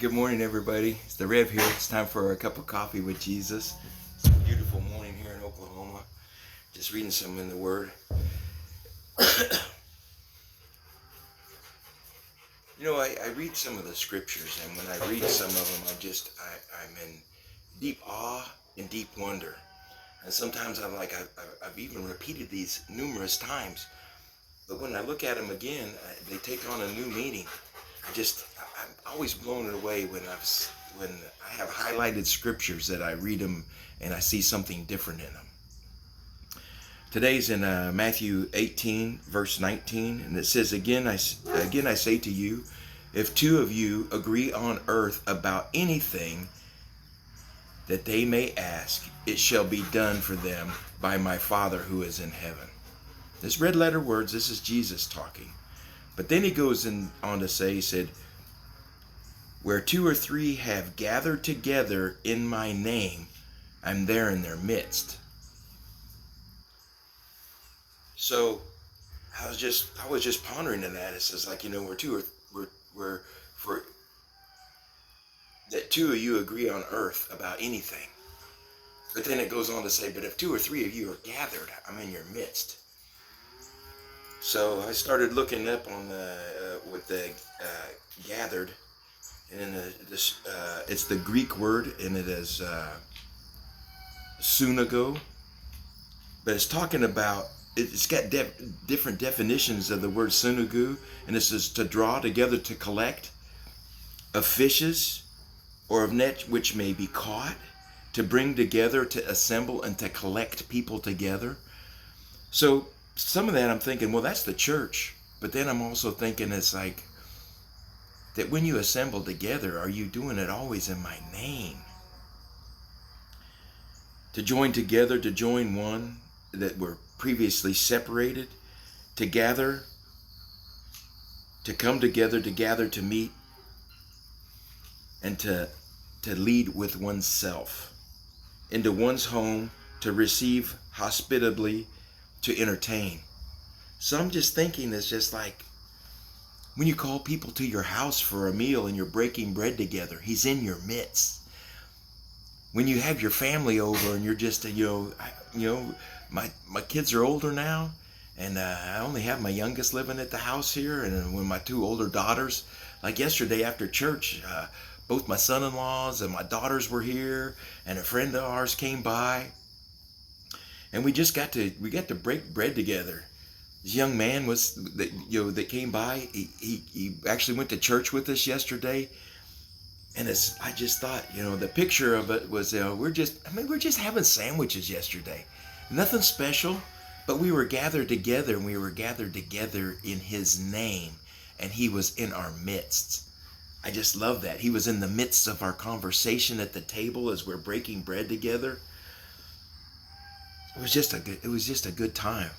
Good morning, everybody. It's the Rev here. It's time for a cup of coffee with Jesus. It's a beautiful morning here in Oklahoma. Just reading some in the Word. I read some of the scriptures, and when I read some of them, I'm in deep awe and deep wonder. And sometimes I've even repeated these numerous times. But when I look at them again, they take on a new meaning. I'm always blown away when I have highlighted scriptures that I read them and I see something different in them. Today's in Matthew 18, verse 19, and it says, again I say to you, if two of you agree on earth about anything that they may ask, it shall be done for them by my Father who is in heaven. This red letter words, this is Jesus talking. But then he goes on to say, he said, where two or three have gathered together in my name, I'm there in their midst. So I was just pondering in that. It says, we're for that two of you agree on earth about anything. But then it goes on to say, but if two or three of you are gathered, I'm in your midst. So I started looking up on with the gathered, and it's the Greek word, and it is synagogue. But it's talking about, it's got different definitions of the word synagogue, and it says to draw together, to collect, of fishes, or of net which may be caught, to bring together, to assemble, and to collect people together. So some of that I'm thinking, well, that's the church. But then I'm also thinking it's like, that when you assemble together, are you doing it always in my name? To join together, to join one, that were previously separated, to gather, to come together, to gather, to meet, and to lead with oneself into one's home, to receive hospitably, to entertain. So I'm just thinking, it's just like when you call people to your house for a meal and you're breaking bread together, he's in your midst. When you have your family over and you're just, my kids are older now, and I only have my youngest living at the house here, and when my two older daughters, like yesterday after church, both my son-in-laws and my daughters were here, and a friend of ours came by, and we got to break bread together. This young man that came by. He actually went to church with us yesterday, and I just thought, the picture of it was we're just having sandwiches yesterday, nothing special, but we were gathered together, and we were gathered together in His name, and He was in our midst. I just love that He was in the midst of our conversation at the table as we're breaking bread together. It was just a good time.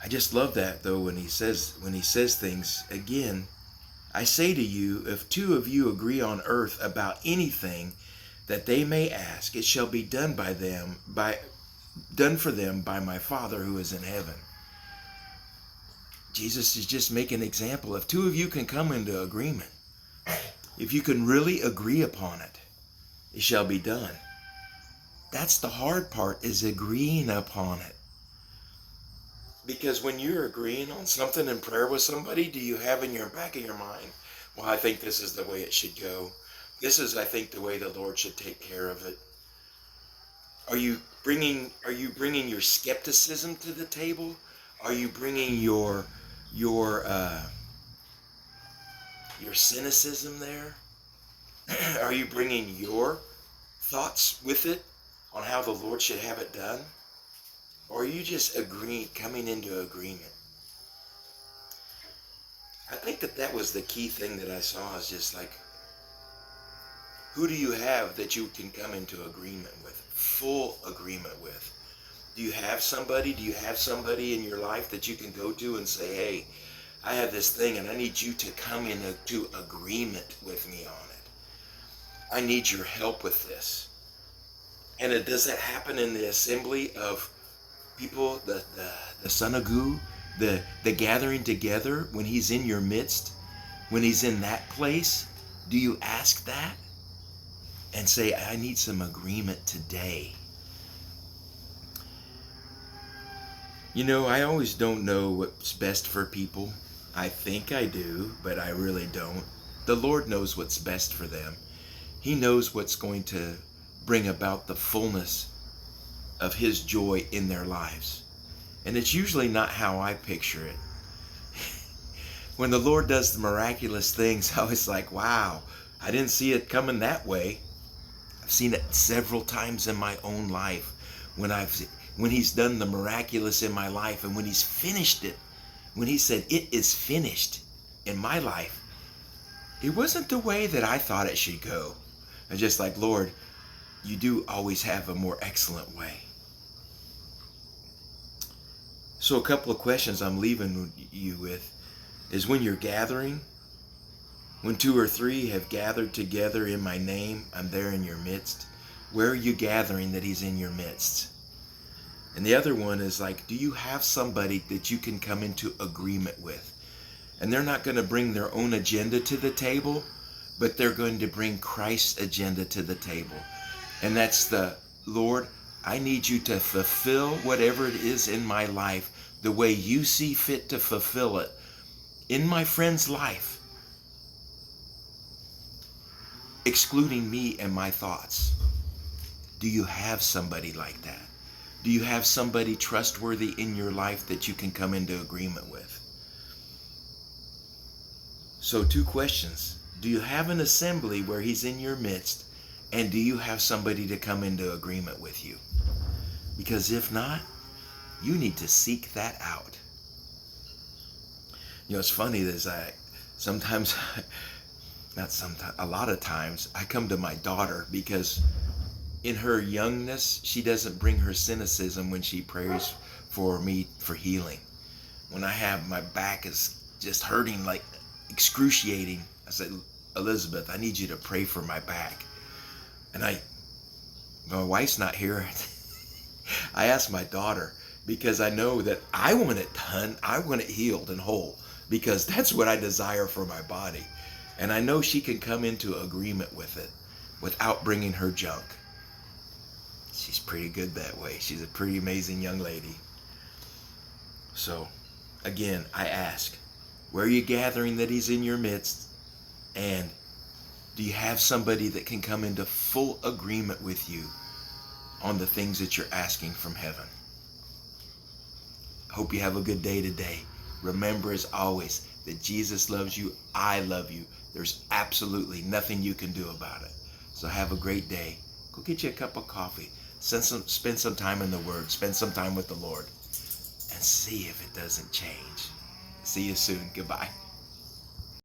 I just love that, though, when he says things again. I say to you, if two of you agree on earth about anything that they may ask, it shall be done for them by my Father who is in heaven. Jesus is just making an example. If two of you can come into agreement, if you can really agree upon it, it shall be done. That's the hard part, is agreeing upon it. Because when you're agreeing on something in prayer with somebody, do you have in your back of your mind, well, I think this is the way it should go. This is, I think, the way the Lord should take care of it. Are you bringing your skepticism to the table? Are you bringing your cynicism there? Are you bringing your thoughts with it on how the Lord should have it done? Or are you just coming into agreement? I think that was the key thing that I saw, is just like, who do you have that you can come into agreement with, full agreement with? Do you have somebody? Do you have somebody in your life that you can go to and say, hey, I have this thing and I need you to come into agreement with me on it. I need your help with this. And does that happen in the assembly of people, the synagogue, the gathering together, when He's in your midst, when He's in that place? Do you ask that and say, I need some agreement today? You know, I always don't know what's best for people. I think I do, but I really don't. The Lord knows what's best for them. He knows what's going to bring about the fullness of His joy in their lives. And it's usually not how I picture it. When the Lord does the miraculous things, I was like, wow, I didn't see it coming that way. I've seen it several times in my own life when He's done the miraculous in my life, and when He's finished it, when He said, it is finished in my life, it wasn't the way that I thought it should go. I was just like, Lord, you do always have a more excellent way. So a couple of questions I'm leaving you with is, when you're gathering, when 2 or 3 have gathered together in my name, I'm there in your midst. Where are you gathering that He's in your midst? And the other one is like, do you have somebody that you can come into agreement with? And they're not going to bring their own agenda to the table, but they're going to bring Christ's agenda to the table. And that's the, Lord, I need you to fulfill whatever it is in my life the way you see fit to fulfill it in my friend's life, excluding me and my thoughts. Do you have somebody like that? Do you have somebody trustworthy in your life that you can come into agreement with? So 2 questions. Do you have an assembly where He's in your midst? And do you have somebody to come into agreement with you? Because if not, you need to seek that out. You know, it's funny that a lot of times I come to my daughter, because in her youngness, she doesn't bring her cynicism when she prays for me for healing. When I have my back is just hurting, like excruciating, I said, Elizabeth, I need you to pray for my back. And my wife's not here. I asked my daughter, because I know that I want it done. I want it healed and whole, because that's what I desire for my body. And I know she can come into agreement with it without bringing her junk. She's pretty good that way. She's a pretty amazing young lady. So, again, I ask, where are you gathering that He's in your midst? And do you have somebody that can come into full agreement with you on the things that you're asking from heaven? I hope you have a good day today. Remember, as always, that Jesus loves you. I love you. There's absolutely nothing you can do about it. So have a great day. Go get you a cup of coffee. Spend some time in the Word. Spend some time with the Lord. And see if it doesn't change. See you soon. Goodbye.